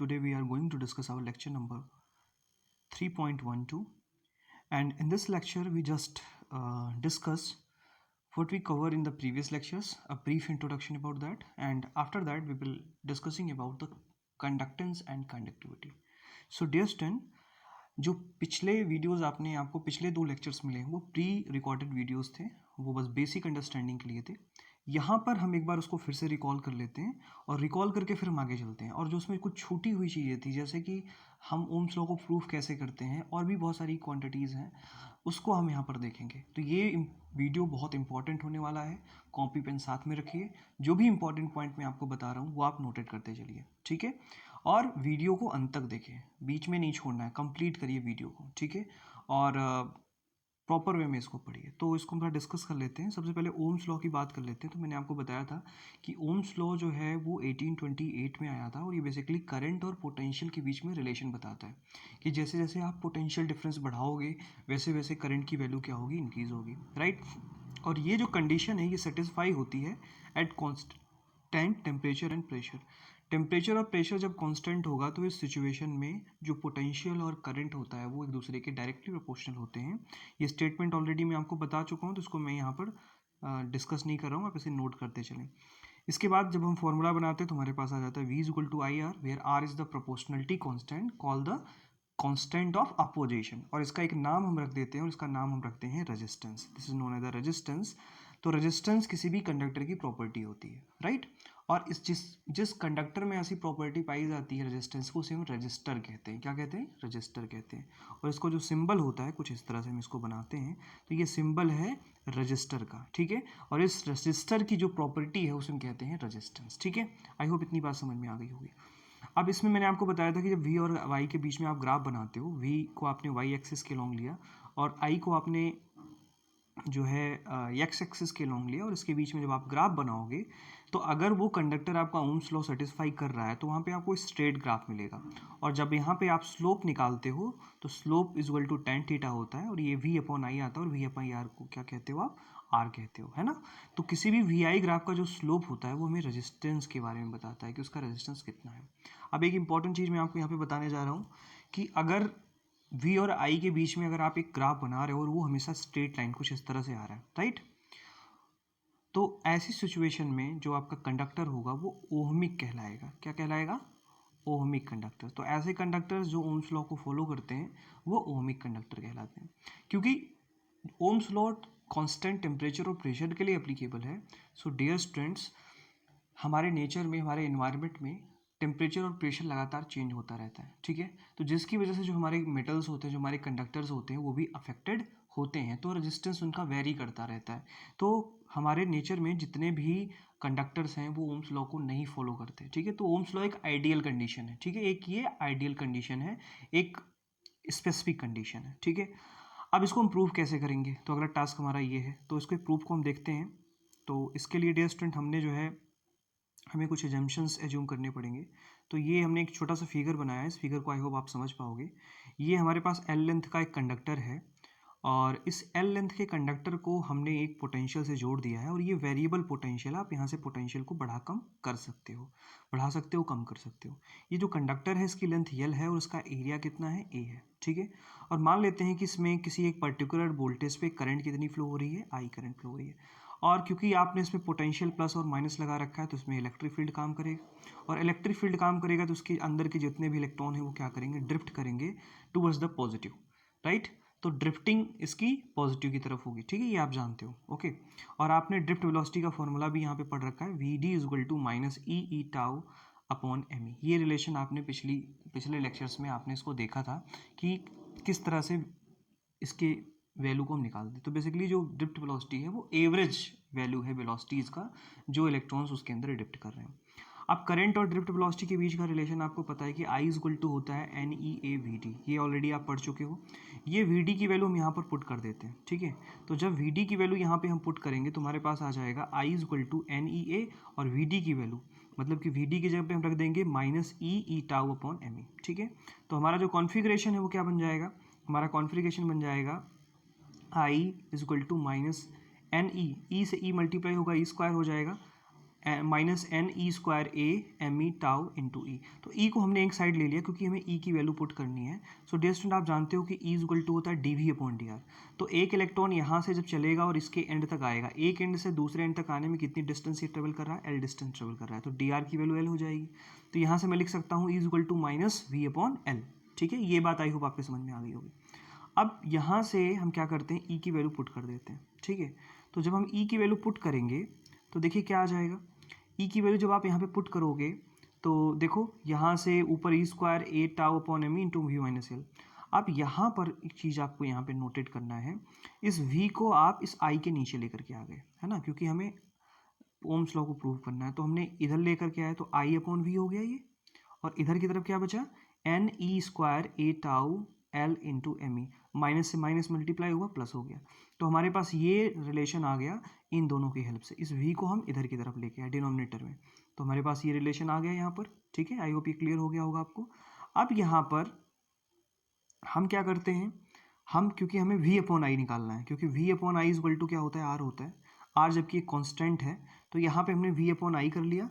Today we are going to discuss our lecture number 3.12, and in this lecture we just discuss what we covered in the previous lectures, a brief introduction about that, and after that we will discussing about the conductance and conductivity. So dear student, जो पिछले videos आपको पिछले 2 lectures मिले वो pre recorded videos थे, वो बस basic understanding के लिए थे। यहाँ पर हम एक बार उसको फिर से रिकॉल कर लेते हैं और रिकॉल करके फिर हम आगे चलते हैं। और जो उसमें कुछ छूटी हुई चीज़ें थी, जैसे कि हम ओम्स लॉ को प्रूफ कैसे करते हैं और भी बहुत सारी क्वांटिटीज़ हैं, उसको हम यहाँ पर देखेंगे। तो ये वीडियो बहुत इंपॉर्टेंट होने वाला है, कॉपी पेन साथ में रखिए। जो भी इंपॉर्टेंट पॉइंट मैं आपको बता रहा हूँ वो आप नोटेट करते चलिए, ठीक है। और वीडियो को अंत तक देखें, बीच में नहीं छोड़ना है, कंप्लीट करिए वीडियो को, ठीक है। और प्रॉपर वे में इसको पढ़िए। तो इसको हम थोड़ा डिस्कस कर लेते हैं। सबसे पहले ओम्स लॉ की बात कर लेते हैं। तो मैंने आपको बताया था कि ओम्स लॉ जो है वो 1828 में आया था, और ये बेसिकली करंट और पोटेंशियल के बीच में रिलेशन बताता है कि जैसे जैसे आप पोटेंशियल डिफरेंस बढ़ाओगे वैसे वैसे करंट की वैल्यू क्या होगी, इंक्रीज होगी, राइट। और ये जो कंडीशन है ये सेटिस्फाई होती है at constant temperature and pressure. Temperature और प्रेशर जब कांस्टेंट होगा तो इस सिचुएशन में जो पोटेंशियल और करंट होता है वो एक दूसरे के डायरेक्टली प्रोपोर्शनल होते हैं। ये स्टेटमेंट ऑलरेडी मैं आपको बता चुका हूँ, तो इसको मैं यहाँ पर डिस्कस नहीं कर रहा हूँ, आप इसे नोट करते चलें। इसके बाद जब हम फॉर्मूला बनाते हैं तो हमारे पास आ जाता है V is equal to I R, where R is the proportionality constant call the constant of opposition. और इसका एक नाम हम रख देते हैं, और इसका नाम हम रखते हैं resistance. This is known as the resistance. तो रेजिस्टेंस किसी भी कंडक्टर की प्रॉपर्टी होती है, राइट। और इस जिस कंडक्टर में ऐसी प्रॉपर्टी पाई जाती है रेजिस्टेंस को, उसे हम रजिस्टर कहते हैं। क्या कहते हैं? रजिस्टर कहते हैं। और इसको जो सिंबल होता है कुछ इस तरह से हम इसको बनाते हैं, तो ये सिंबल है रजिस्टर का, ठीक है। और इस रजिस्टर की जो प्रॉपर्टी है उसे हम कहते हैं रजिस्टेंस, ठीक है। आई होप इतनी बात समझ में आ गई होगी। अब इसमें मैंने आपको बताया था कि जब v और y के बीच में आप ग्राफ बनाते हो, v को आपने y एक्सिस के लॉन्ग लिया और i को आपने जो है एक्स एक्सिस के लॉन्ग लिया, और इसके बीच में जब आप ग्राफ बनाओगे तो अगर वो कंडक्टर आपका ओम्स लॉ सेटिस्फाई कर रहा है तो वहाँ पे आपको स्ट्रेट ग्राफ मिलेगा। और जब यहाँ पे आप स्लोप निकालते हो तो slope is equal to tan theta होता है, और ये v अपॉन आई आता है, और v अपॉन आर को क्या कहते हो आप? आर कहते हो, है ना। तो किसी भी वी आई ग्राफ का जो स्लोप होता है वो हमें रेजिस्टेंस के बारे में बताता है कि उसका रेजिस्टेंस कितना है। अब एक इंपॉर्टेंट चीज़ मैं आपको यहाँ पे बताने जा रहा हूँ कि अगर v और i के बीच में अगर आप एक ग्राफ बना रहे हो और वो हमेशा स्ट्रेट लाइन कुछ इस तरह से आ रहा है, राइट, तो ऐसी सिचुएशन में जो आपका कंडक्टर होगा वो ओहमिक कहलाएगा। क्या कहलाएगा? Ohmic conductor. तो ऐसे कंडक्टर्स जो ओम्स लॉ को फॉलो करते हैं वो ओहमिक कंडक्टर कहलाते हैं, क्योंकि ओम्स लॉ कांस्टेंट टेम्परेचर और प्रेशर के लिए एप्लीकेबल है। सो डियर स्टूडेंट्स, हमारे नेचर में, हमारे एनवायरनमेंट में टेम्परेचर और प्रेशर लगातार चेंज होता रहता है, ठीक है। तो जिसकी वजह से जो हमारे मेटल्स होते हैं, जो हमारे कंडक्टर्स होते हैं, वो भी अफेक्टेड होते हैं, तो रेजिस्टेंस उनका वेरी करता रहता है। तो हमारे नेचर में जितने भी कंडक्टर्स हैं वो ओम्स लॉ को नहीं फॉलो करते, ठीक है। तो ओम्स लॉ एक आइडियल कंडीशन है, ठीक है। एक ये आइडियल कंडीशन है, एक स्पेसिफिक कंडीशन है, ठीक है। अब इसको हम प्रूव कैसे करेंगे? तो अगला टास्क हमारा ये है, तो इसको प्रूफ को हम देखते हैं। तो इसके लिए डियर स्टूडेंट हमने जो है हमें कुछ एजम्पशंस एज्यूम करने पड़ेंगे। तो ये हमने एक छोटा सा फिगर बनाया है, इस फिगर को आई होप आप समझ पाओगे। ये हमारे पास एल लेंथ का एक कंडक्टर है, और इस एल लेंथ के कंडक्टर को हमने एक पोटेंशियल से जोड़ दिया है, और ये वेरिएबल पोटेंशियल, आप यहाँ से पोटेंशियल को बढ़ा कम कर सकते हो, बढ़ा सकते हो, कम कर सकते हो। ये जो कंडक्टर है इसकी लेंथ यल है और उसका एरिया कितना है? ए है, ठीक है। और मान लेते हैं कि इसमें किसी एक पर्टिकुलर वोल्टेज पे करंट कितनी फ्लो हो रही है? आई करंट फ्लो हो रही है। और क्योंकि आपने इसमें पोटेंशियल प्लस और माइनस लगा रखा है तो इसमें इलेक्ट्रिक फील्ड काम करेगा, और इलेक्ट्रिक फील्ड काम करेगा तो उसके अंदर के जितने भी इलेक्ट्रॉन हैं वो क्या करेंगे? ड्रिफ्ट करेंगे टूवर्ड्स द पॉजिटिव, राइट। तो ड्रिफ्टिंग इसकी पॉजिटिव की तरफ होगी, ठीक है, ये आप जानते हो, ओके। और आपने ड्रिफ्ट वेलोसिटी का फॉर्मूला भी यहाँ पे पढ़ रखा है, V D is equal to minus E tau upon M E. ये रिलेशन आपने पिछले लेक्चर्स में आपने इसको देखा था कि किस तरह से इसके वैल्यू को हम निकाल दें। तो बेसिकली जो ड्रिफ्ट वेलोसिटी है वो एवरेज वैल्यू है वेलोसिटीज का, जो इलेक्ट्रॉन्स उसके अंदर ड्रिफ्ट कर रहे हैं। अब करंट और ड्रिफ्ट वेलोसिटी के बीच का रिलेशन आपको पता है कि I इज इक्वल टू होता है N E A V D. ये ऑलरेडी आप पढ़ चुके हो। ये वी डी की वैल्यू हम यहाँ पर पुट कर देते हैं, ठीक है। तो जब वी डी की वैल्यू यहाँ पे हम पुट करेंगे तो हमारे पास आ जाएगा I is equal to N E A, और वी डी की वैल्यू मतलब कि वी डी की जगह पे हम रख देंगे माइनस ई टाउ अपॉन एम ई, ठीक है। तो हमारा जो कॉन्फिगरेशन है वो क्या बन जाएगा? हमारा कॉन्फिगरेशन बन जाएगा I is equal to minus N E से ई मल्टीप्लाई होगा, ई स्क्वायर हो जाएगा, minus N E square A M E tau into E. तो ई को हमने एक साइड ले लिया क्योंकि हमें ई की वैल्यू पुट करनी है। सो डियर स्टूडेंट, आप जानते हो कि ई इज इक्वल टू होता है D V upon D R. तो एक इलेक्ट्रॉन यहाँ से जब चलेगा और इसके एंड तक आएगा, एक एंड से दूसरे एंड तक आने में कितनी डिस्टेंस ये ट्रेवल कर रहा है, एल डिस्टेंस ट्रेवल कर रहा है। तो डी आर की वैल्यू एल हो जाएगी। तो यहाँ से मैं लिख सकता हूँ E is equal to minus V upon L. ठीक है, ये बात आई होप आपके समझ में आ गई होगी। अब यहाँ से हम क्या करते हैं, ई की वैल्यू पुट कर देते हैं। ठीक है, तो जब हम ई की वैल्यू पुट करेंगे तो देखिए क्या आ जाएगा। ई की वैल्यू जब आप यहाँ पे पुट करोगे तो देखो यहाँ से ऊपर E square A tau upon M E into V minus L. अब यहाँ पर एक चीज़ आपको यहाँ पे नोटेट करना है, इस v को आप इस i के नीचे लेकर के आ गए, है ना, क्योंकि हमें ओम्स लॉ को प्रूव करना है। तो हमने इधर लेकर के आए तो i अपॉन वी हो गया ये, और इधर की तरफ क्या बचा, N E square A tau L into M E. Minus से माइनस मल्टीप्लाई हुआ, प्लस हो गया। तो हमारे पास ये रिलेशन आ गया इन दोनों की हेल्प से। इस v को हम इधर की तरफ लेके आए डिनोमिनेटर में, तो हमारे पास ये रिलेशन आ गया यहाँ पर। ठीक है, आई होप ये क्लियर हो गया होगा आपको। अब यहाँ पर हम क्या करते हैं, हम क्योंकि हमें v अपॉन आई निकालना है, क्योंकि v upon I is equal to क्या होता है, r होता है। r जबकि एक कांस्टेंट है, तो यहाँ पे हमने v अपॉन आई कर लिया,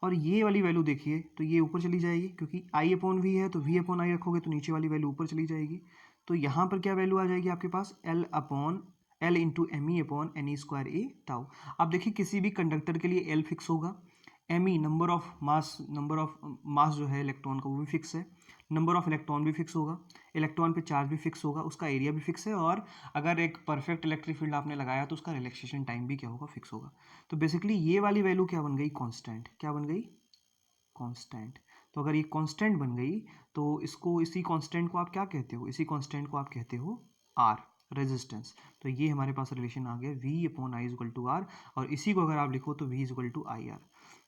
और ये वाली वैल्यू देखिए तो ये ऊपर चली जाएगी, क्योंकि i अपॉन वी है तो v अपॉन आई रखोगे तो नीचे वाली वैल्यू ऊपर चली जाएगी। तो यहाँ पर क्या वैल्यू आ जाएगी आपके पास, l upon L into M E upon N E square A tau. अब देखिए किसी भी कंडक्टर के लिए l फिक्स होगा, M E number of mass जो है इलेक्ट्रॉन का वो भी फिक्स है, नंबर ऑफ इलेक्ट्रॉन भी फिक्स होगा, इलेक्ट्रॉन पे चार्ज भी फिक्स होगा, उसका एरिया भी फिक्स है, और अगर एक परफेक्ट इलेक्ट्रिक फील्ड आपने लगाया तो उसका रिलैक्सेशन टाइम भी क्या होगा, फिक्स होगा। तो बेसिकली ये वाली वैल्यू क्या बन गई, कांस्टेंट। क्या बन गई, कांस्टेंट। तो अगर ये कांस्टेंट बन गई तो इसको, इसी कांस्टेंट को आप क्या कहते हो, इसी कांस्टेंट को आप कहते हो आर, रेजिस्टेंस। तो ये हमारे पास रिलेशन आ गया v upon I equal to R, और इसी को अगर आप लिखो तो v equal to I R.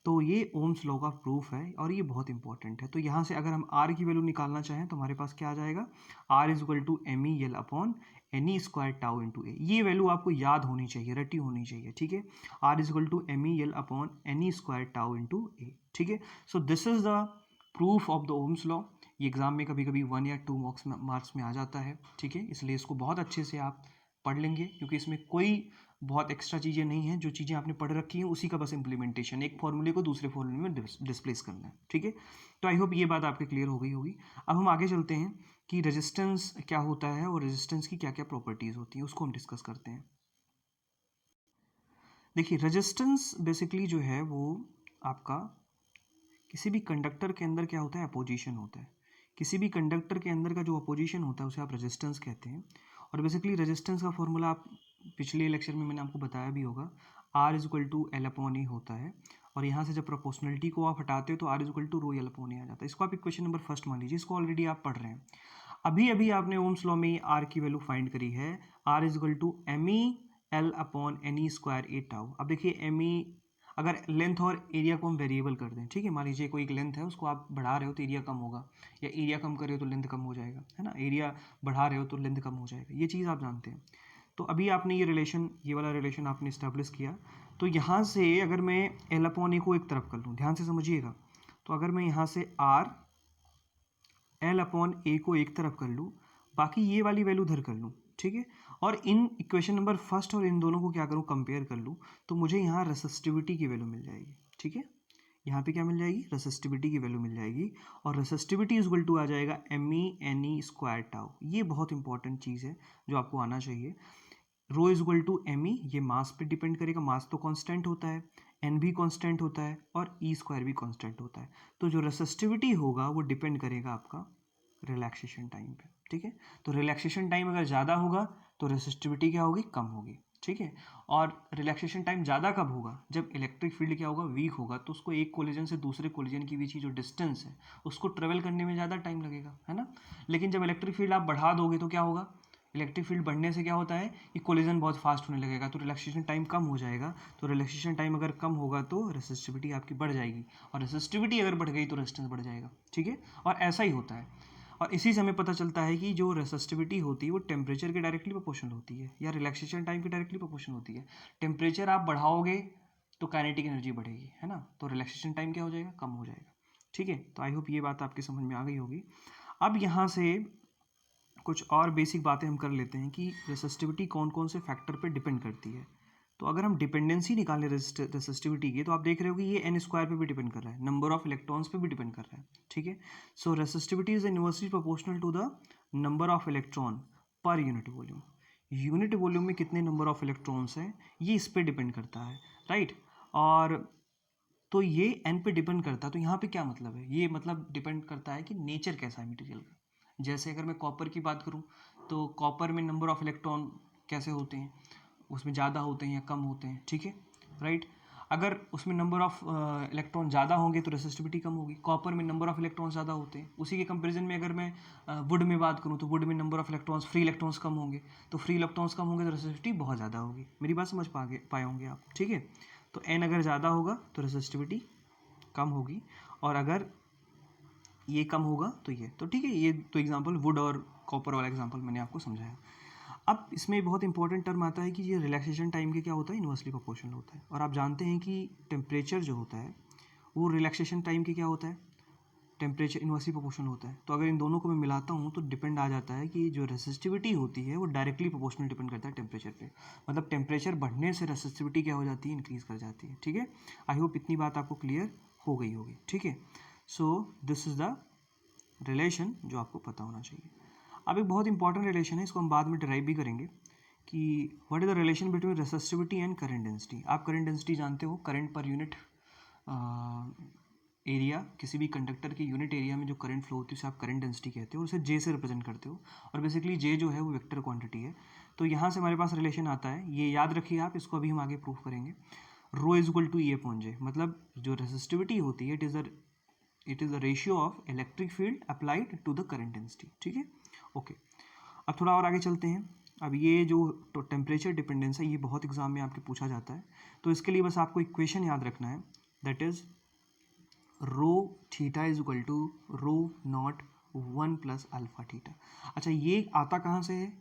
तो ये ओम्स लॉ का प्रूफ है और ये बहुत इंपॉर्टेंट है। तो यहाँ से अगर हम r की वैल्यू निकालना चाहें तो हमारे पास क्या आ जाएगा, r is equal to M E L upon N E square tau into A. ये वैल्यू आपको याद होनी चाहिए, रटी होनी चाहिए। ठीक है, r is equal to M E L upon N E square tau into A. ठीक है, so this is the proof of the Ohm's law. ये एग्जाम में कभी कभी 1 या 2 मार्क्स में आ जाता है। ठीक है, इसलिए इसको बहुत अच्छे से आप पढ़ लेंगे, क्योंकि इसमें कोई बहुत एक्स्ट्रा चीज़ें नहीं हैं, जो चीज़ें आपने पढ़ रखी हैं उसी का बस इम्प्लीमेंटेशन, एक फॉर्मूले को दूसरे फॉर्मूले में डिस्प्लेस करना है। ठीक है, तो आई होप ये बात आपके क्लियर हो गई होगी। अब हम आगे चलते हैं कि रेजिस्टेंस क्या होता है और रेजिस्टेंस की क्या क्या प्रॉपर्टीज़ होती हैं, उसको हम डिस्कस करते हैं। देखिए, रेजिस्टेंस बेसिकली जो है वो आपका किसी भी कंडक्टर के अंदर क्या होता है, अपोजिशन होता है। किसी भी कंडक्टर के अंदर का जो अपोजिशन होता है उसे आप रेजिस्टेंस कहते हैं। और बेसिकली रेजिस्टेंस का फॉर्मूला आप पिछले लेक्चर में मैंने आपको बताया भी होगा, R is equal to L upon A होता है, और यहाँ से जब प्रोपोर्शनलिटी को आप हटाते हो तो R is equal to rho L upon A आ जाता है। इसको आप इक्वेशन नंबर फर्स्ट मान लीजिए, इसको ऑलरेडी आप पढ़ रहे हैं। अभी अभी आपने ओम्स लॉ में R की वैल्यू फाइंड करी है, R is equal to M E L upon N E square A tau. अब देखिए एम ई, अगर लेंथ और एरिया को हम वेरिएबल कर दें, ठीक है, मान लीजिए कोई एक लेंथ है, उसको आप बढ़ा रहे हो तो एरिया कम होगा, या एरिया कम कर रहे हो तो लेंथ कम हो जाएगा, है ना, एरिया बढ़ा रहे हो तो लेंथ कम हो जाएगा, ये चीज़ आप जानते हैं। तो अभी आपने ये रिलेशन, ये वाला रिलेशन आपने इस्टेब्लिश किया। तो यहाँ से अगर मैं एल अपॉन ए को एक तरफ कर लूँ, ध्यान से समझिएगा, तो अगर मैं यहाँ से आर एल अपॉन ए को एक तरफ कर लूँ, बाकी ये वाली वैल्यू उधर कर लूँ, ठीक है, और इन इक्वेशन नंबर फर्स्ट और इन दोनों को क्या करूँ, कंपेयर कर लूँ, तो मुझे यहाँ रेसिस्टिविटी की वैल्यू मिल जाएगी। ठीक है, यहाँ पे क्या मिल जाएगी, रेसिस्टिविटी की वैल्यू मिल जाएगी, और रेसिस्टिविटी इज इक्वल टू आ जाएगा एम ई एन ई स्क्वायर टाउ। ये बहुत इंपॉर्टेंट चीज़ है जो आपको आना चाहिए। Rho is equal to M E, ये मास पे डिपेंड करेगा, मास तो कांस्टेंट होता है, एन भी कांस्टेंट होता है, और ई स्क्वायर भी कांस्टेंट होता है। तो जो रेसिस्टिविटी होगा वो डिपेंड करेगा आपका रिलैक्सेशन टाइम पे। ठीक है, तो रिलैक्सेशन टाइम अगर ज़्यादा होगा तो रेसिस्टिविटी क्या होगी, कम होगी। ठीक है, और रिलैक्सेशन टाइम ज़्यादा कब होगा, जब इलेक्ट्रिक फील्ड क्या होगा, वीक होगा, तो उसको एक कोलिजन से दूसरे कोलिजन के बीच जो डिस्टेंस है उसको ट्रेवल करने में ज़्यादा टाइम लगेगा, है ना। लेकिन जब इलेक्ट्रिक फील्ड आप बढ़ा दोगे तो क्या होगा, इलेक्ट्रिक फील्ड बढ़ने से क्या होता है कि कोलिजन बहुत फास्ट होने लगेगा, तो रिलैक्सेशन टाइम कम हो जाएगा। तो रिलैक्सेशन टाइम अगर कम होगा तो रेसिस्टिविटी आपकी बढ़ जाएगी, और रेसिस्टिविटी अगर बढ़ गई तो रेजिस्टेंस बढ़ जाएगा। ठीक है, और ऐसा ही होता है। और इसी से हमें पता चलता है कि जो रेसिस्टिविटी होती है वो टेम्परेचर के डायरेक्टली प्रोपोर्शनल होती है, या रिलैक्सेशन टाइम के डायरेक्टली प्रोपोर्शनल होती है। टेम्परेचर आप बढ़ाओगे तो काइनेटिक एनर्जी बढ़ेगी, है ना, तो रिलैक्सेशन टाइम क्या हो जाएगा, कम हो जाएगा। ठीक है, तो आई होप ये बात आपके समझ में आ गई होगी। अब यहाँ से कुछ और बेसिक बातें हम कर लेते हैं कि रेसिस्टिविटी कौन कौन से फैक्टर पे डिपेंड करती है। तो अगर हम डिपेंडेंसी निकालें रेसिस्टिविटी की, तो आप देख रहे हो कि ये n स्क्वायर पे भी डिपेंड कर रहा है, नंबर ऑफ इलेक्ट्रॉन्स पे भी डिपेंड कर रहा है, ठीक है। So resistivity is inversely proportional to the number of electron per unit volume. Unit volume में कितने नंबर ऑफ इलेक्ट्रॉन्स हैं ये इस पे डिपेंड करता है, राइट। और तो ये n पे डिपेंड करता है, तो यहाँ पे क्या मतलब है, ये मतलब डिपेंड करता है कि नेचर कैसा है मटेरियल का। जैसे अगर मैं कॉपर की बात करूँ, तो कॉपर में नंबर ऑफ इलेक्ट्रॉन कैसे होते हैं, उसमें ज़्यादा होते हैं या कम होते हैं, ठीक है, राइट। अगर उसमें नंबर ऑफ इलेक्ट्रॉन ज़्यादा होंगे तो रेसिस्टिविटी कम होगी। कॉपर में नंबर ऑफ इलेक्ट्रॉन ज़्यादा होते हैं। उसी के कंपैरिजन में अगर मैं वुड में बात करूँ, तो वुड में number of electrons, free electrons कम होंगे, तो फ्री इलेक्ट्रॉन्स कम होंगे तो रेसिस्टिविटी बहुत ज़्यादा होगी। मेरी बात समझ पाए होंगे आप, ठीक है। तो n अगर ज़्यादा होगा तो रेसिस्टिविटी कम होगी, और अगर ये कम होगा तो ये, तो ठीक है। ये तो एग्जांपल वुड और कॉपर वाला एग्जांपल मैंने आपको समझाया। अब इसमें बहुत इंपॉर्टेंट टर्म आता है कि ये रिलैक्सेशन टाइम के क्या होता है, इन्वर्सली प्रोपोर्शनल होता है। और आप जानते हैं कि टेम्परेचर जो होता है वो रिलैक्सेशन टाइम के क्या होता है, टेम्परेचर इन्वर्सली प्रोपोर्शनल होता है। तो अगर इन दोनों को मैं मिलाता हूँ तो डिपेंड आ जाता है कि जो रेसिस्टिविटी होती है वो डायरेक्टली प्रोपोर्शनल डिपेंड करता है टेम्परेचर पे। मतलब टेम्परेचर बढ़ने से रेसिस्टिविटी क्या हो जाती है, इंक्रीज कर जाती है, ठीक है। आई होप इतनी बात आपको क्लियर हो गई होगी, ठीक है। So this is the relation जो आपको पता होना चाहिए। अब एक बहुत इंपॉर्टेंट रिलेशन है, इसको हम बाद में डिराइव भी करेंगे, कि what is the relation between resistivity and current density. आप करंट डेंसिटी जानते हो, करंट पर यूनिट एरिया, किसी भी कंडक्टर के यूनिट एरिया में जो करंट फ्लो होती है उसे आप करंट डेंसिटी कहते हो, उसे जे से रिप्रेजेंट करते हो। और बेसिकली जे जो है वो वेक्टर क्वांटिटी है। तो यहाँ से हमारे पास रिलेशन आता है, ये याद रखिए आप, इसको अभी हम आगे प्रूफ करेंगे। Rho is equal to E upon J, मतलब जो रेसिस्टिविटी होती है it is the ratio of electric field applied to the current density, ठीक है, ओके। अब थोड़ा और आगे चलते हैं। अब ये जो टेम्परेचर डिपेंडेंस है ये बहुत एग्जाम में आपके पूछा जाता है, तो इसके लिए बस आपको इक्वेशन याद रखना है, that is rho theta is equal to rho naught 1 plus alpha theta. अच्छा, ये आता कहाँ से है?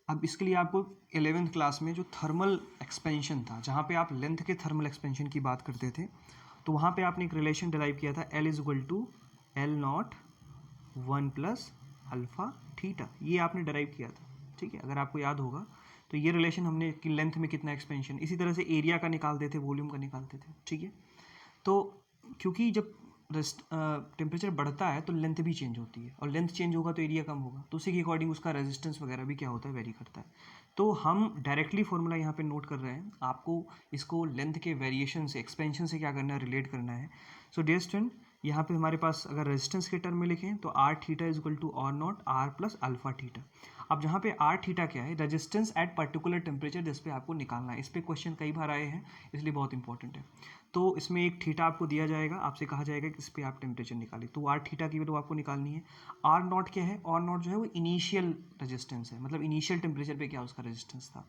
अब इसके लिए आपको 11th क्लास में जो थर्मल एक्सपेंशन था, जहाँ पे आप लेंथ के थर्मल एक्सपेंशन की बात करते थे, तो वहाँ पे आपने एक रिलेशन डिराइव किया था, L is equal to L naught 1 plus alpha theta, ये आपने डिराइव किया था, ठीक है। अगर आपको याद होगा तो ये रिलेशन हमने कि लेंथ में कितना एक्सपेंशन, इसी तरह से एरिया का निकालते थे, वॉल्यूम का निकालते थे, ठीक है। तो क्योंकि जब टेम्परेचर बढ़ता है तो लेंथ भी चेंज होती है, और लेंथ चेंज होगा तो एरिया कम होगा, तो उसी के अकॉर्डिंग उसका रेजिस्टेंस वगैरह भी क्या होता है, वेरी करता है। तो हम डायरेक्टली फॉर्मूला यहाँ पे नोट कर रहे हैं, आपको इसको लेंथ के वेरिएशन से, एक्सपेंशन से क्या करना है, रिलेट करना है। सो डियर स्टूडेंट, यहाँ पे हमारे पास अगर रेजिस्टेंस के टर्म में लिखें तो R theta is equal to R naught R plus alpha theta. अब जहाँ पे आर थीटा क्या है, रेजिस्टेंस एट पर्टिकुलर टेम्परेचर, जिस पे आपको निकालना है। इस पे क्वेश्चन कई बार आए हैं, इसलिए बहुत इंपॉर्टेंट है। तो इसमें एक थीटा आपको दिया जाएगा, आपसे कहा जाएगा कि इस पे आप टेम्परेचर निकालें, तो आर थीटा की वैल्यू आपको निकालनी है। आर नॉट क्या है, आर नॉट जो है वो इनिशियल रेजिस्टेंस है, मतलब इनिशियल टेम्परेचर पे क्या उसका रेजिस्टेंस था,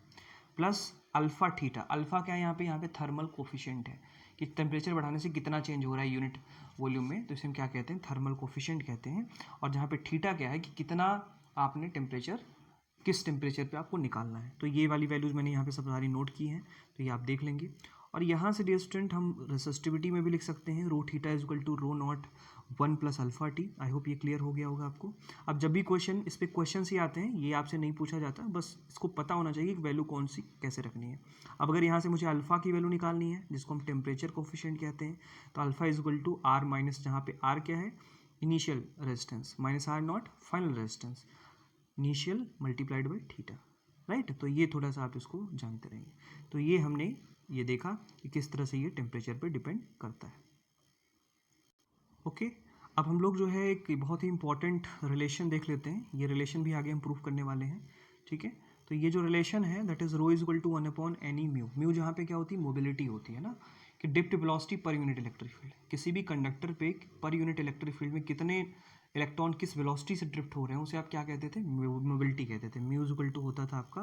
प्लस अल्फा थीटा। अल्फा क्या है यहाँ पे थर्मल कोफिशिएंट है, कि टेम्परेचर बढ़ाने से कितना चेंज हो रहा है यूनिट वॉल्यूम में, तो इसे हम क्या कहते हैं, थर्मल कोफिशिएंट कहते हैं। और जहाँ पे थीटा क्या है, कि कितना आपने टेम्परेचर, किस टेम्परेचर पे आपको निकालना है। तो ये वाली वैल्यूज़ मैंने यहाँ पे सब सारी नोट की हैं, तो ये आप देख लेंगे। और यहाँ से डियर स्टूडेंट हम रेसिस्टिविटी में भी लिख सकते हैं, rho theta is equal to rho naught 1 plus alpha T. I hope ये क्लियर हो गया होगा आपको। अब जब भी क्वेश्चन, इस पर क्वेश्चन ही आते हैं, ये आपसे नहीं पूछा जाता, बस इसको पता होना चाहिए कि वैल्यू कौन सी कैसे रखनी है। अब अगर यहाँ से मुझे अल्फा की वैल्यू निकालनी है, जिसको हम टेम्परेचर कोफिशिएंट कहते हैं, तो alpha is equal to R minus, जहाँ पे आर क्या है, initial resistance, minus R naught final resistance, initial multiplied by theta, right. तो ये थोड़ा सा आप इसको जानते रहेंगे। तो ये हमने ये देखा कि किस तरह से ये टेम्परेचर पे डिपेंड करता है, ओके। अब हम लोग जो है एक बहुत ही इंपॉर्टेंट रिलेशन देख लेते हैं, ये रिलेशन भी आगे हम प्रूफ करने वाले हैं, ठीक है। तो ये जो रिलेशन है, that is rho is equal to 1 upon N E mu. Mu जहाँ पे क्या होती है, मोबिलिटी होती है ना, कि drift velocity per unit electric field, किसी भी कंडक्टर पे पर यूनिट इलेक्ट्रिक फील्ड में कितने इलेक्ट्रॉन किस वेलोसिटी से ड्रिफ्ट हो रहे हैं, उसे आप क्या कहते थे, मोबिलिटी कहते थे। म्यू इज इक्वल टू होता था आपका,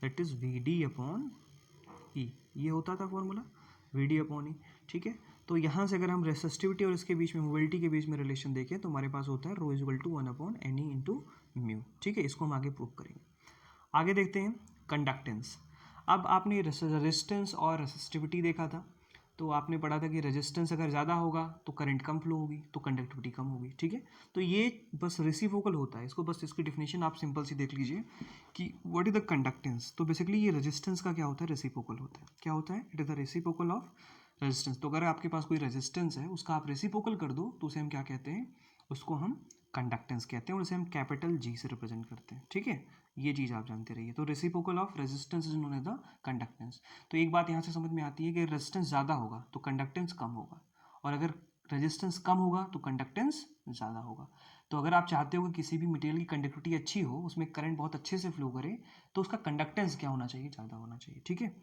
that is V D upon E, ये होता था formula, V D upon E, ठीक है। तो यहाँ से अगर हम रेसिस्टिविटी और इसके बीच में, मोबिलिटी के बीच में रिलेशन देखें, तो हमारे पास होता है rho is equal to 1 upon N E into mu, ठीक है। इसको हम आगे प्रूव करेंगे। आगे देखते हैं कंडक्टेंस। अब आपने रेजिस्टेंस और रेसिस्टिविटी देखा था, तो आपने पढ़ा था कि रेजिस्टेंस अगर ज़्यादा होगा तो करंट कम फ्लो होगी, तो कंडक्टिविटी कम होगी, ठीक है। तो ये बस रेसिप्रोकल होता है, इसको बस इसकी डेफिनेशन आप सिंपल सी देख लीजिए कि व्हाट इज द कंडक्टेंस। तो बेसिकली ये रेजिस्टेंस का क्या होता है, रेसिप्रोकल होता है। क्या होता है, it is the reciprocal of resistance. तो अगर आपके पास कोई रेजिस्टेंस है उसका आप रेसिप्रोकल कर दो तो उसे हम क्या कहते हैं, उसको हम कंडक्टेंस कहते हैं और उसे हम कैपिटल जी से रिप्रेजेंट करते हैं, ठीक है। ये चीज़ आप जानते रहिए। तो reciprocal of resistance is known as the conductance. तो एक बात यहाँ से समझ में आती है कि रेजिस्टेंस ज़्यादा होगा तो कंडक्टेंस कम होगा, और अगर रेजिस्टेंस कम होगा तो कंडक्टेंस ज़्यादा होगा। तो अगर आप चाहते हो कि किसी भी मटेरियल की कंडक्टिविटी अच्छी हो, उसमें करंट बहुत अच्छे से फ्लो करे, तो उसका कंडक्टेंस क्या होना चाहिए, ज़्यादा होना चाहिए, ठीक है।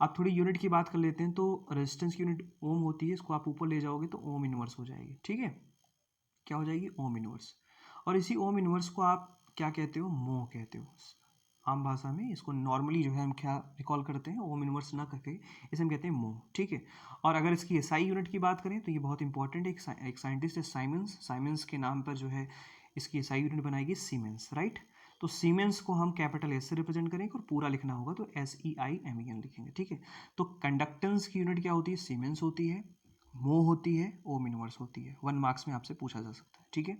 आप थोड़ी यूनिट की बात कर लेते हैं। तो रेजिस्टेंस की यूनिट ओम होती है, इसको आप ऊपर ले जाओगे तो ओम इनवर्स हो जाएगी, ठीक है। क्या हो जाएगी, ओम इनवर्स। और इसी ओम इनवर्स को आप क्या कहते हो, मोह कहते हो। आम भाषा में इसको नॉर्मली जो है हम क्या रिकॉल करते हैं, ओम इनवर्स ना करके इसे हम कहते हैं मोह, ठीक है। और अगर इसकी एसआई यूनिट की बात करें तो ये बहुत इंपॉर्टेंट है। एक साइंटिस्ट है साइमंस, साइमंस के नाम पर जो है इसकी एसआई यूनिट बनाएगी सीमेंस, राइट। तो सीमेंस को हम कैपिटल एस से रिप्रेजेंट करेंगे और पूरा लिखना होगा तो SEIMEN लिखेंगे, ठीक है। तो कंडक्टेंस की यूनिट क्या होती है, सीमेंस होती है, मोह होती है, ओम इनवर्स होती है। 1 मार्क्स में आपसे पूछा जा सकता है, ठीक है।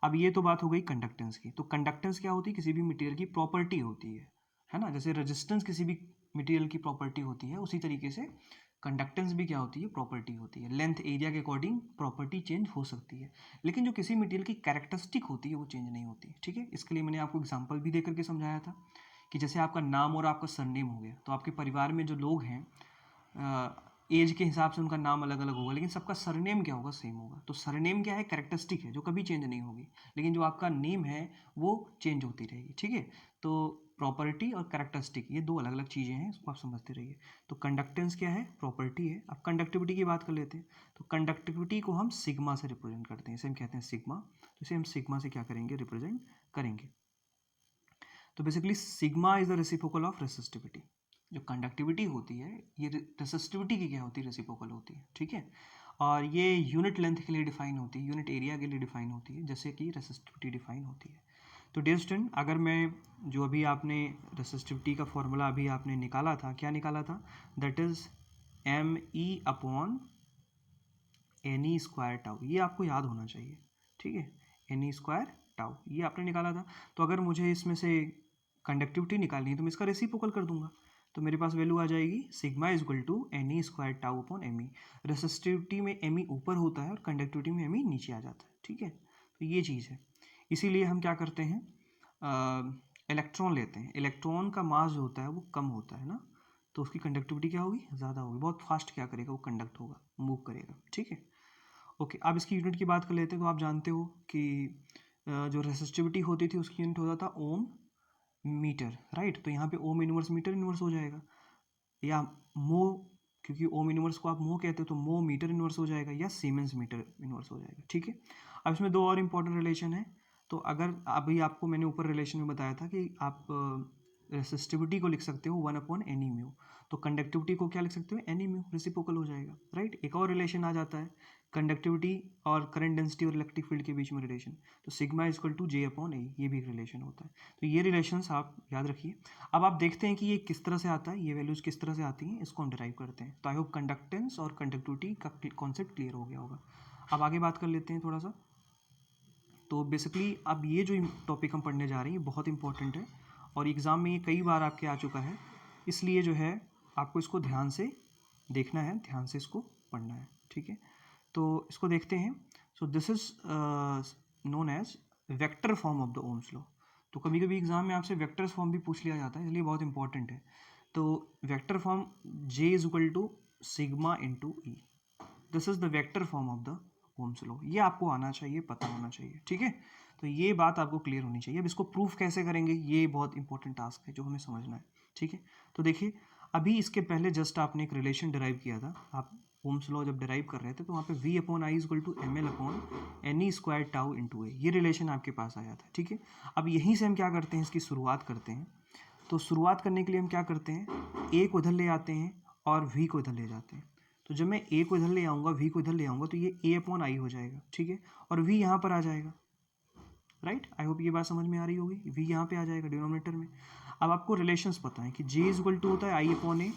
अब ये तो बात हो गई कंडक्टेंस की। तो कंडक्टेंस क्या होती है, किसी भी मटेरियल की प्रॉपर्टी होती है ना। जैसे रेजिस्टेंस किसी भी मटेरियल की प्रॉपर्टी होती है, उसी तरीके से कंडक्टेंस भी क्या होती है, प्रॉपर्टी होती है। लेंथ एरिया के अकॉर्डिंग प्रॉपर्टी चेंज हो सकती है, लेकिन जो किसी मटेरियल की कैरेक्टरिस्टिक होती है वो चेंज नहीं होती, ठीक है। इसके लिए मैंने आपको एग्जांपल भी दे करके समझाया था कि जैसे आपका नाम और आपका सरनेम हो गया, तो आपके परिवार में जो लोग हैं एज के हिसाब से उनका नाम अलग अलग होगा, लेकिन सबका सरनेम क्या होगा, सेम होगा। तो सरनेम क्या है, कैरेक्टरिस्टिक है जो कभी चेंज नहीं होगी, लेकिन जो आपका नेम है वो चेंज होती रहेगी, ठीक है। तो प्रॉपर्टी और कैरेक्टरिस्टिक ये दो अलग अलग चीज़ें हैं, इसको आप समझते रहिए। तो कंडक्टेंस क्या है, प्रॉपर्टी है। अब कंडक्टिविटी की बात कर लेते हैं। तो कंडक्टिविटी को हम सिग्मा से रिप्रेजेंट करते हैं, इसे हम कहते हैं सिग्मा। तो इसे हम सिग्मा से क्या करेंगे, रिप्रेजेंट करेंगे। तो basically sigma is the reciprocal of resistivity. जो कंडक्टिविटी होती है ये रेसिस्टिविटी की क्या होती है, रेसिप्रोकल होती है, ठीक है। और ये यूनिट लेंथ के लिए डिफाइन होती है, यूनिट एरिया के लिए डिफाइन होती है, जैसे कि रेसिस्टिविटी डिफाइन होती है। तो डियर स्टूडेंट, अगर मैं जो अभी आपने रेसिस्टिविटी का फॉर्मूला अभी आपने निकाला था, क्या निकाला था, दैट इज ME/NE² टाउ। ये आपको याद होना चाहिए, ठीक है। NE² टाउ ये आपने निकाला था। तो अगर मुझे इसमें से कंडक्टिविटी निकालनी है तो मैं इसका रेसिप्रोकल कर दूंगा, तो मेरे पास वैल्यू आ जाएगी sigma = NE² tau upon ME। Resistivity में ME ऊपर होता है और कंडक्टिविटी में ME नीचे आ जाता है, ठीक है। तो ये चीज़ है, इसीलिए हम क्या करते हैं, इलेक्ट्रॉन लेते हैं। इलेक्ट्रॉन का मास जो होता है वो कम होता है ना, तो उसकी कंडक्टिविटी क्या होगी, ज़्यादा होगी। बहुत फास्ट क्या करेगा, वो कंडक्ट होगा, मूव करेगा, ठीक है। ओके, अब इसकी यूनिट की बात कर लेते हैं। तो आप जानते हो कि जो रेसिस्टिविटी होती थी उसकी यूनिट होता था ओम मीटर, राइट। तो यहाँ पे ओम इनवर्स मीटर इनवर्स हो जाएगा, या मो, क्योंकि ओम इनवर्स को आप मो कहते हो तो मो मीटर इनवर्स हो जाएगा, या सीमेंस मीटर इनवर्स हो जाएगा, ठीक है। अब इसमें दो और इंपॉर्टेंट रिलेशन है। तो अगर अभी आपको मैंने ऊपर रिलेशन में बताया था कि आप रेसिस्टिविटी को लिख सकते हो 1/NE μ, तो कंडक्टिविटी को क्या लिख सकते हो, NE μ, रेसिप्रोकल हो जाएगा, राइट। एक और रिलेशन आ जाता है कंडक्टिविटी और करंट डेंसिटी और इलेक्ट्रिक फील्ड के बीच में रिलेशन। तो सिग्मा = J/A, ये भी एक रिलेशन होता है। तो ये रिलेशंस आप याद रखिए। अब आप देखते हैं कि ये किस तरह से आता है, ये वैल्यूज किस तरह से आती हैं, इसको हम डिराइव करते हैं। तो आई होप कंडक्टेंस और कंडक्टिविटी का कॉन्सेप्ट क्लियर हो गया होगा। अब आगे बात कर लेते हैं थोड़ा सा। तो बेसिकली अब ये जो टॉपिक हम पढ़ने जा रहे हैं ये बहुत इंपॉर्टेंट है, और एग्ज़ाम में ये कई बार आपके आ चुका है, इसलिए जो है आपको इसको ध्यान से देखना है, ध्यान से इसको पढ़ना है, ठीक है। तो इसको देखते हैं। So this is known as vector form of the Ohm's law. तो कभी कभी एग्जाम में आपसे वेक्टर्स फॉर्म भी पूछ लिया जाता है, इसलिए बहुत इंपॉर्टेंट है। तो vector form J = sigma × E, this is the vector form of the Ohm's law. ये आपको आना चाहिए, पता होना चाहिए, ठीक है। तो ये बात आपको क्लियर होनी चाहिए। अब इसको प्रूफ कैसे करेंगे, ये बहुत इंपॉर्टेंट टास्क है जो हमें समझना है, ठीक है। तो देखिए, अभी इसके पहले जस्ट आपने एक रिलेशन डिराइव किया था। आप ओम्स लॉ जब डिराइव कर रहे थे तो वहाँ पे V/I = ML/NE² टाउ × A, ये रिलेशन आपके पास आया था, ठीक है। अब यहीं से हम क्या करते हैं, इसकी शुरुआत करते हैं। तो शुरुआत करने के लिए हम क्या करते हैं, A को इधर ले आते हैं और V को इधर ले जाते हैं। तो जब मैं A को इधर ले आऊँगा, V को इधर ले आऊँगा, तो ये A/I हो जाएगा, ठीक है। और V यहाँ पर आ जाएगा, राइट। आई होप ये बात समझ में आ रही होगी। V यहाँ पे आ जाएगा डिनोमिनेटर में। अब आपको रिलेशंस पता है कि J = होता है I/A,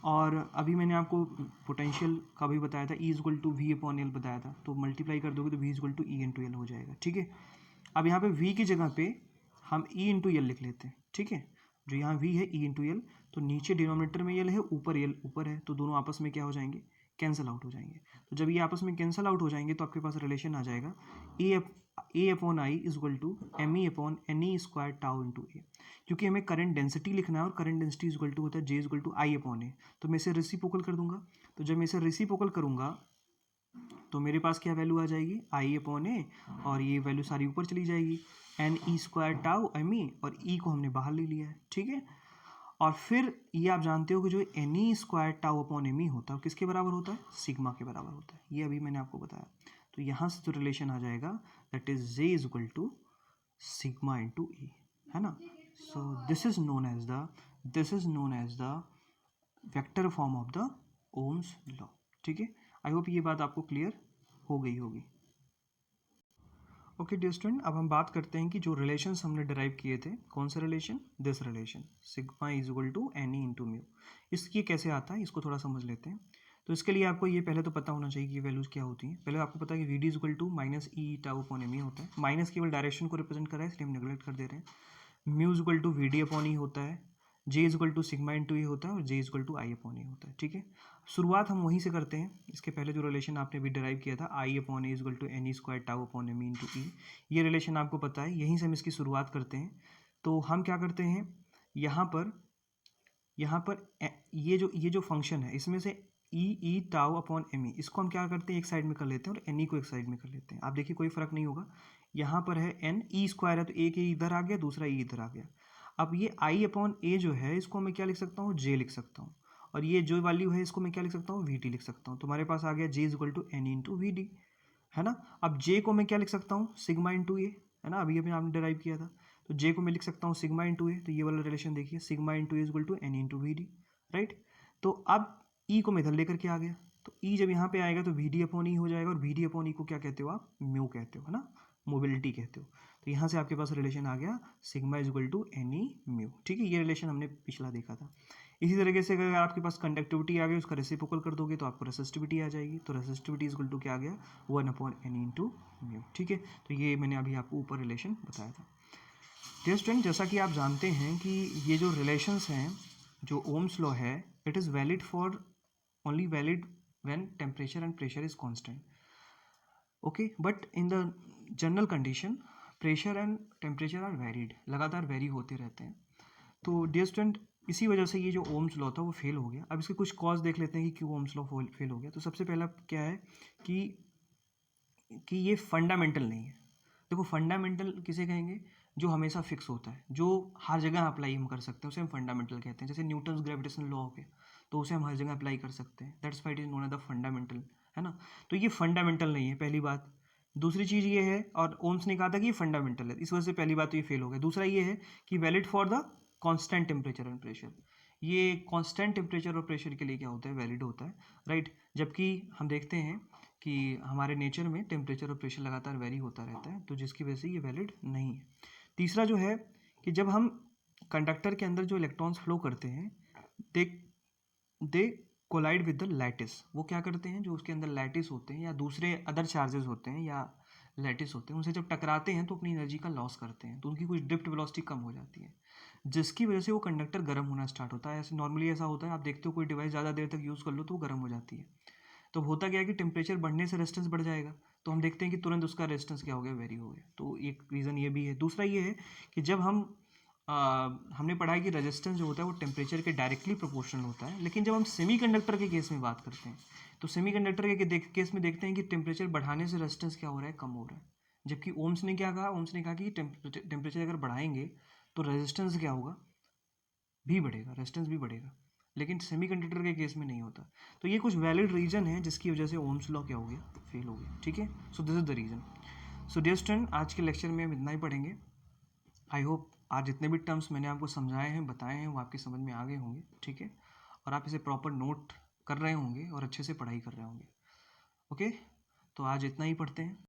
और अभी मैंने आपको पोटेंशियल का भी बताया था, E equal to V upon L बताया था, तो मल्टीप्लाई कर दोगे तो V equal to E into L हो जाएगा, ठीक है। अब यहाँ पे वी की जगह पे हम ई इंटू एल लिख लेते हैं, ठीक है। जो यहाँ वी है ई इंटू एल, तो नीचे डिनोमिनेटर में एल है, ऊपर एल ऊपर है, तो दोनों आपस में क्या हो जाएंगे, कैंसिल आउट हो जाएंगे। तो जब ये आपस में कैंसिल आउट हो जाएंगे तो आपके पास रिलेशन आ जाएगा A upon I is equal to M E upon N E square tau into A. क्योंकि हमें करंट डेंसिटी लिखना है और current density is equal to होता है J is equal to I upon A, तो मैं इसे रेसिप्रोकल कर दूंगा। तो जब मैं इसे रेसिप्रोकल करूंगा तो मेरे पास क्या वैल्यू आ जाएगी, आई अपॉन ए, और ये वैल्यू सारी ऊपर चली जाएगी, एन ई स्क्वायर टाउ एम ई, और ई को हमने बाहर ले लिया है, ठीक है। और फिर ये आप जानते हो कि जो एन ई square tau upon M e होता है किसके बराबर होता है, सिग्मा के बराबर होता है, ये अभी मैंने आपको बताया। तो यहाँ से जो रिलेशन आ जाएगा that is J is equal to sigma into E, है ना। So this is known as the vector form of the Ohm's law, ठीक है। आई होप ये बात आपको क्लियर हो गई होगी। ओके डियर स्टूडेंट, अब हम बात करते हैं कि जो रिलेशंस हमने डिराइव किए थे, कौन सा relation, this relation sigma is equal to N E into mu. इसकी कैसे आता है इसको थोड़ा समझ लेते हैं। तो इसके लिए आपको ये पहले तो पता होना चाहिए कि वैल्यूज़ क्या होती हैं। पहले आपको पता है कि v D is equal to minus E tau upon M e होता है। माइनस केवल डायरेक्शन को रिप्रेजेंट कर रहा है, इसलिए हम नेग्लेक्ट कर दे रहे हैं। Mu is equal to V D upon E होता है, J is equal to sigma into E होता है, और J is equal to I upon E होता है, ठीक है। शुरुआत हम वहीं से करते हैं। इसके पहले जो रिलेशन आपने भी डिराइव किया था, I upon A is equal to N E square tau upon M E into E, ये रिलेशन आपको पता है, यहीं से हम इसकी शुरुआत करते हैं। तो हम क्या करते हैं, यहाँ पर ये जो फंक्शन है इसमें से ई टाउ अपॉन एम ई, इसको हम क्या करते हैं, एक साइड में कर लेते हैं और एन ई को एक साइड में कर लेते हैं। आप देखिए कोई फर्क नहीं होगा, यहाँ पर है एन ई स्क्वायर है, तो एक ए इधर आ गया, दूसरा ई इधर आ गया। अब ये आई अपॉन ए जो है इसको मैं क्या लिख सकता हूँ, जे लिख सकता हूँ, और ये जो वैल्यू है इसको मैं क्या लिख सकता हूँ, वी टी लिख सकता हूँ। तुम्हारे पास आ गया J is equal to N into we D, है ना। अब जे को मैं क्या लिख सकता हूँ, सिग्मा इंटू ए, है ना, अभी अभी आपने डिराइव किया था। तो जे को मैं लिख सकता हूँ सिग्मा इंटू ए, तो ये वाला रिलेशन देखिए, sigma into A is equal to N into we d, right. तो अब ई को मैं इधर लेकर के आ गया, तो ई जब यहाँ पे आएगा तो वी डी अपॉन ई हो जाएगा, और वी डी अपॉन ई को क्या कहते हो आप, म्यू कहते हो, है ना, मोबिलिटी कहते हो। तो यहाँ से आपके पास रिलेशन आ गया sigma is equal to N e mu, ठीक है। ये रिलेशन हमने पिछला देखा था। इसी तरीके से अगर आपके पास कंडक्टिविटी आ गई, उसका रेसिप्रोकल कर दोगे तो आपको रेसिस्टिविटी आ जाएगी। तो रेसिस्टिविटी इज इक्वल टू क्या आ गया, 1/n इंटू म्यू, ठीक है। तो ये मैंने अभी आपको ऊपर रिलेशन बताया था। डियर स्टूडेंट, जैसा कि आप जानते हैं कि ये जो रिलेशंस हैं, जो ओम्स लॉ है, it is valid for only valid when temperature and pressure is constant, okay. But in the general condition pressure and temperature are varied, लगातार वेरी होते रहते हैं। तो डियर स्टूडेंट, इसी वजह से ये जो ओम्स लॉ था वो फेल हो गया। अब इसके कुछ कॉज देख लेते हैं कि क्यों ओम्स लॉ फेल हो गया। तो सबसे पहला क्या है कि ये फंडामेंटल नहीं है। देखो फंडामेंटल किसे कहेंगे, जो हमेशा फिक्स होता है, जो हर जगह अप्लाई हम कर सकते हैं, उसे हम फंडामेंटल कहते हैं। जैसे न्यूटन्स ग्रेविटेशनल लॉ हो गया, तो उसे हम हर जगह अप्लाई कर सकते हैं, that's why it is known as the fundamental, है ना। तो ये फंडामेंटल नहीं है, पहली बात। दूसरी चीज़ ये है, और ओम्स ने कहा था कि ये फंडामेंटल है, इस वजह से पहली बात तो ये फेल हो गया। दूसरा ये है कि valid for the constant temperature and pressure, ये कांस्टेंट टेम्परेचर और प्रेशर के लिए क्या होता है, वैलिड होता है, राइट। जबकि हम देखते हैं कि हमारे नेचर में टेम्परेचर और प्रेशर लगातार वेरी होता रहता है, तो जिसकी वजह से ये वैलिड नहीं है। तीसरा जो है कि जब हम कंडक्टर के अंदर जो इलेक्ट्रॉन्स फ्लो करते हैं, दे दे कोलाइड विद द लैटिस, वो क्या करते हैं, जो उसके अंदर लैटिस होते हैं या दूसरे अदर चार्जेस होते हैं या लैटिस होते हैं, उनसे जब टकराते हैं तो अपनी एनर्जी का लॉस करते हैं, तो उनकी कुछ ड्रिफ्ट वेलोसिटी कम हो जाती है, जिसकी वजह से वो कंडक्टर गर्म होना स्टार्ट होता है। ऐसे नॉर्मली ऐसा होता है, आप देखते हो कोई डिवाइस ज़्यादा देर तक यूज़ कर लो तो वो गर्म हो जाती है। तो होता क्या है कि टेम्परेचर बढ़ने से रेजिस्टेंस बढ़ जाएगा, तो हम देखते हैं कि तुरंत उसका रेजिस्टेंस क्या हो गया, वेरी हो गया। तो एक रीज़न ये भी है। दूसरा ये है कि जब हमने पढ़ा है कि रेजिस्टेंस जो होता है वो टेम्परेचर के डायरेक्टली प्रोपोर्शनल होता है, लेकिन जब हम सेमीकंडक्टर के केस में बात करते हैं, तो सेमीकंडक्टर के केस में देखते हैं कि टेम्परेचर बढ़ाने से रेजिस्टेंस क्या हो रहा है, कम हो रहा है। जबकि ओम्स ने क्या कहा, ओम्स ने कहा कि टेम्परेचर अगर बढ़ाएंगे तो रेजिस्टेंस क्या होगा, भी बढ़ेगा, रेजिस्टेंस भी बढ़ेगा, लेकिन सेमीकंडक्टर के केस में नहीं होता। तो ये कुछ वैलिड रीजन है जिसकी वजह से ओम्स लॉ क्या हो गया, फेल हो गया, ठीक है। So this is the reason. So dear student, आज के लेक्चर में हम इतना ही पढ़ेंगे। आई होप आज जितने भी टर्म्स मैंने आपको समझाए हैं, बताए हैं, वो आपकी समझ में आ गए होंगे, ठीक है, और आप इसे प्रॉपर नोट कर रहे होंगे और अच्छे से पढ़ाई कर रहे होंगे, ओके। तो आज इतना ही पढ़ते हैं।